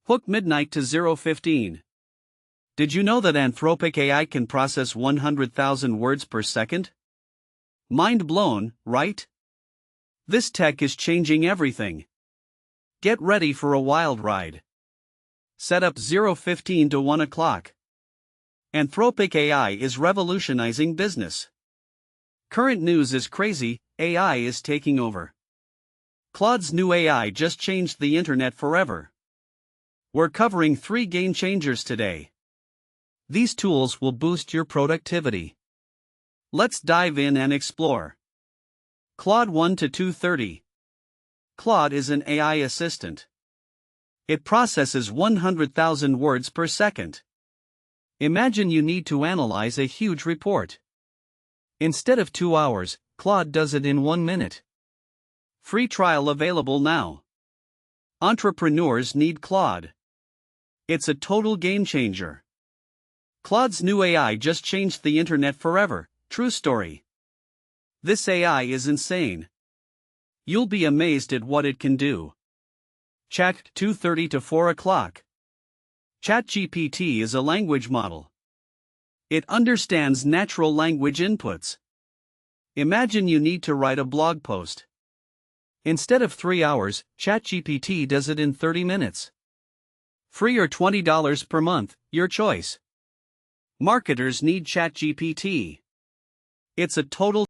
Hook midnight to 0:15. Did you know that Anthropic AI can process 100,000 words per second? Mind blown, right? This tech is changing everything. Get ready for a wild ride. Set up 0:15 to 1 o'clock. Anthropic AI is revolutionizing business. Current news is crazy, AI is taking over. Claude's new AI just changed the internet forever. We're covering 3 game changers today. These tools will boost your productivity. Let's dive in and explore. Claude 1 to 230. Claude is an AI assistant. It processes 100,000 words per second. Imagine you need to analyze a huge report. Instead of 2 hours, Claude does it in 1 minute. Free trial available now. Entrepreneurs need Claude. It's a total game changer. Claude's new AI just changed the internet forever, true story. This AI is insane. You'll be amazed at what it can do. Chat 2:30 to 4 o'clock. ChatGPT is a language model. It understands natural language inputs. Imagine you need to write a blog post. Instead of 3 hours, ChatGPT does it in 30 minutes. Free or $20 per month, your choice. Marketers need ChatGPT. It's a total